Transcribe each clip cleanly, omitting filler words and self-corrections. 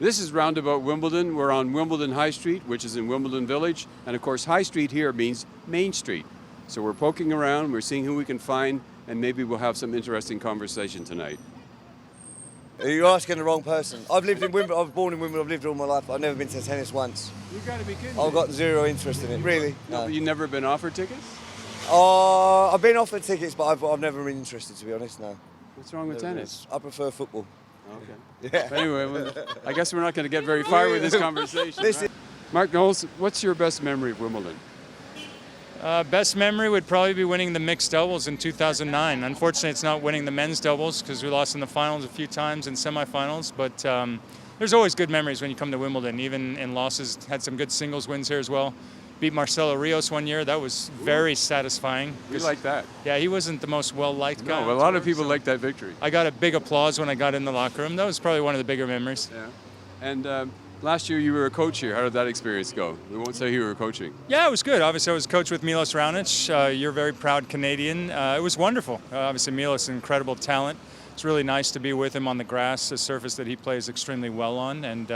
This is Roundabout Wimbledon. We're on Wimbledon High Street, which is in Wimbledon Village. And of course, High Street here means Main Street. So we're poking around, we're seeing who we can find, and maybe we'll have some interesting conversation tonight. You're asking the wrong person. I've lived in Wimbledon, I was born in Wimbledon, I've lived all my life, but I've never been to tennis once. You gotta be kidding I've me. got zero interest in it, really. No. You've never been offered tickets? I've been offered tickets, but I've never been interested, to be honest, no. What's wrong with tennis? I prefer football. Okay. Yeah. But anyway, I guess we're not going to get very far with this conversation. Right? Mark Knowles, what's your best memory of Wimbledon? Best memory would probably be winning the mixed doubles in 2009. Unfortunately, it's not winning the men's doubles because we lost in the finals a few times and semifinals. But there's always good memories when you come to Wimbledon. Even in losses, had some good singles wins here as well. Beat Marcelo Rios one year. That was very satisfying. We like that. Yeah, he wasn't the most well-liked guy. No, a lot of people like that victory. I got a big applause when I got in the locker room. That was probably one of the bigger memories. Yeah. And last year you were a coach here. How did that experience go? We won't say you were coaching. Yeah, it was good. Obviously, I was coach with Milos Raonic. You're a very proud Canadian. It was wonderful. Obviously, Milos, incredible talent. It's really nice to be with him on the grass, a surface that he plays extremely well on. And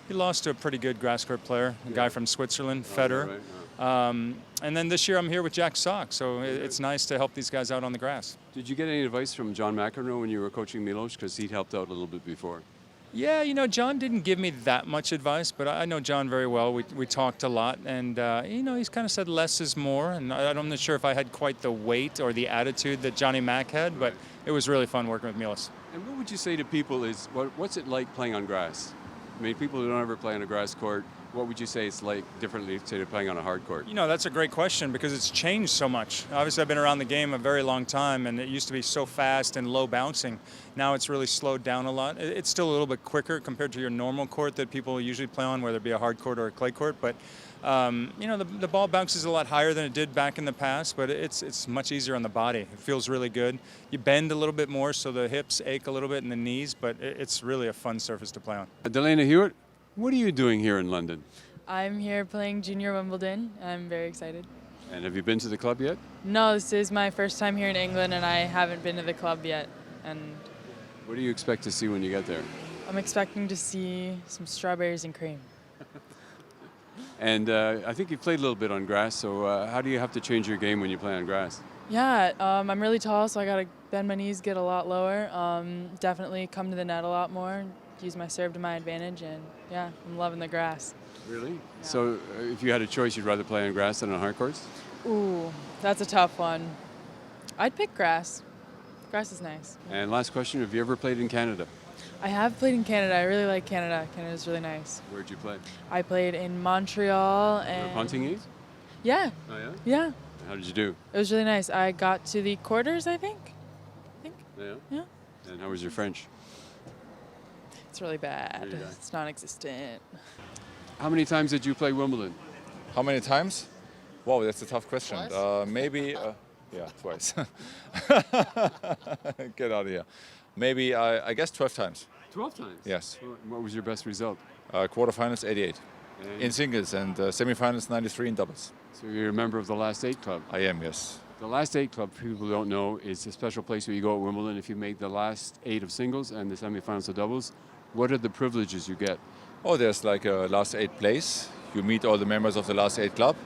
he lost to a pretty good grass court player, a guy from Switzerland, Federer. Right. And then this year I'm here with Jack Sock, so it's nice to help these guys out on the grass. Did you get any advice from John McEnroe when you were coaching Milos? Because he'd helped out a little bit before. Yeah, you know, John didn't give me that much advice, but I know John very well. We talked a lot, and you know, he's kind of said less is more, and I'm not sure if I had quite the weight or the attitude that Johnny Mac had, but it was really fun working with Milos. And what would you say to people is, what's it like playing on grass? I mean, people who don't ever play on a grass court, what would you say it's like differently to playing on a hard court? You know, that's a great question because it's changed so much. Obviously, I've been around the game a very long time, and it used to be so fast and low bouncing. Now it's really slowed down a lot. It's still a little bit quicker compared to your normal court that people usually play on, whether it be a hard court or a clay court. But, you know, the ball bounces a lot higher than it did back in the past, but it's much easier on the body. It feels really good. You bend a little bit more, so the hips ache a little bit and the knees, but it's really a fun surface to play on. Delayna Hewitt, what are you doing here in London? I'm here playing Junior Wimbledon. I'm very excited. And have you been to the club yet? No, this is my first time here in England, and I haven't been to the club yet. And what do you expect to see when you get there? I'm expecting to see some strawberries and cream. And I think you've played a little bit on grass, so how do you have to change your game when you play on grass? Yeah, I'm really tall, so I got to bend my knees, get a lot lower. Definitely come to the net a lot more, use my serve to my advantage, and yeah, I'm loving the grass. Really? Yeah. So if you had a choice, you'd rather play on grass than on hard courts? Ooh, that's a tough one. I'd pick grass. Grass is nice. And last question, have you ever played in Canada? I have played in Canada. I really like Canada. Canada's really nice. Where'd you play? I played in Montreal and... Pontigny? Yeah. Oh, yeah? Yeah. How did you do? It was really nice. I got to the quarters, I think. Yeah? Yeah. And how was your French? It's really bad. It's non-existent. How many times did you play Wimbledon? How many times? Wow, that's a tough question. Maybe, yeah, twice. Get out of here. Maybe, I guess 12 times. 12 times? Yes. What was your best result? Quarterfinals, 88. In singles and semifinals, 93 in doubles. So you're a member of the Last Eight Club? I am, yes. The Last Eight Club, for people who don't know, is a special place where you go at Wimbledon if you make the last 8 of singles and the semifinals of doubles. What are the privileges you get? Oh, there's like a last 8 place. You meet all the members of the Last Eight Club.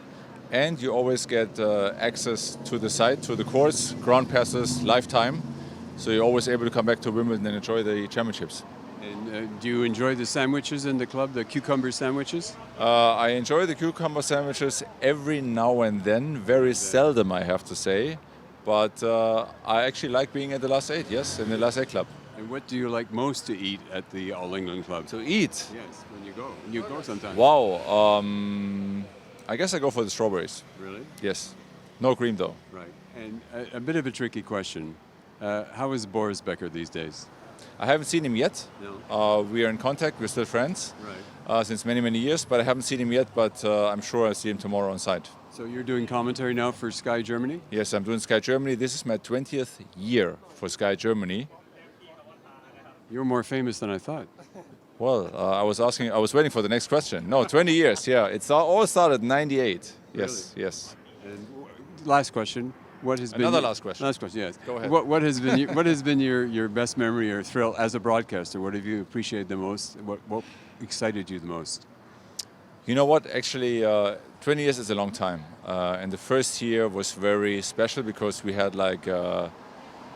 And you always get access to the site, to the courts, ground passes, lifetime. So you're always able to come back to Wimbledon and enjoy the championships. And do you enjoy the sandwiches in the club, the cucumber sandwiches? I enjoy the cucumber sandwiches every now and then, very seldom I have to say. But I actually like being at the Last Eight, yes, in the Last Eight Club. And what do you like most to eat at the All England Club? To eat? Yes, when you go. You go sometimes. Wow. I guess I go for the strawberries. Really? Yes. No cream though. Right. And a bit of a tricky question. How is Boris Becker these days? I haven't seen him yet. No. We are in contact. We're still friends. Right. Since many, many years, but I haven't seen him yet, but I'm sure I'll see him tomorrow on site. So you're doing commentary now for Sky Germany? Yes, I'm doing Sky Germany. This is my 20th year for Sky Germany. You're more famous than I thought. Well, I was waiting for the next question. No, 20 years, yeah. It's all started in 98. Yes, Really? yes. And last question. What has been Another last question. Last question, yes. Go ahead. What has been what has been your best memory or thrill as a broadcaster? What have you appreciated the most? What excited you the most? You know what? Actually, 20 years is a long time, and the first year was very special because we had like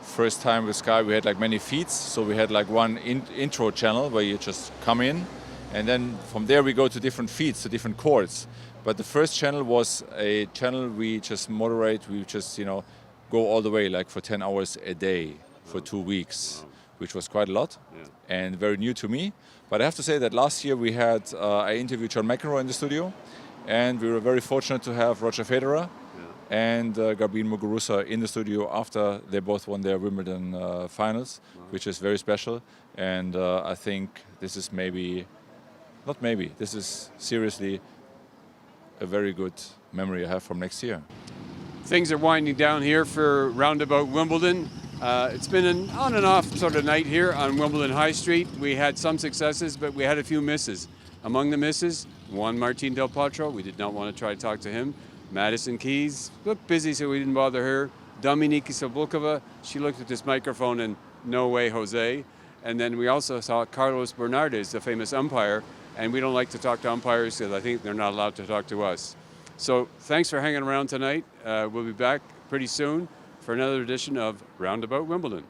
first time with Sky. We had like many feeds, so we had like one intro channel where you just come in, and then from there we go to different feeds, to different courts. But the first channel was a channel we just moderate. We just go all the way like for 10 hours a day for 2 weeks, which was quite a lot and very new to me. But I have to say that last year we had, I interviewed John McEnroe in the studio, and we were very fortunate to have Roger Federer and Garbine Muguruza in the studio after they both won their Wimbledon finals, which is very special. And I think this is this is seriously a very good memory I have from next year. Things are winding down here for Roundabout Wimbledon. It's been an on and off sort of night here on Wimbledon High Street. We had some successes, but we had a few misses. Among the misses, Juan Martin del Potro. We did not want to try to talk to him. Madison Keys looked busy, so we didn't bother her. Dominika Sablikova, she looked at this microphone and no way, Jose. And then we also saw Carlos Bernardes, the famous umpire, and we don't like to talk to umpires because I think they're not allowed to talk to us. So thanks for hanging around tonight. We'll be back pretty soon for another edition of Roundabout Wimbledon.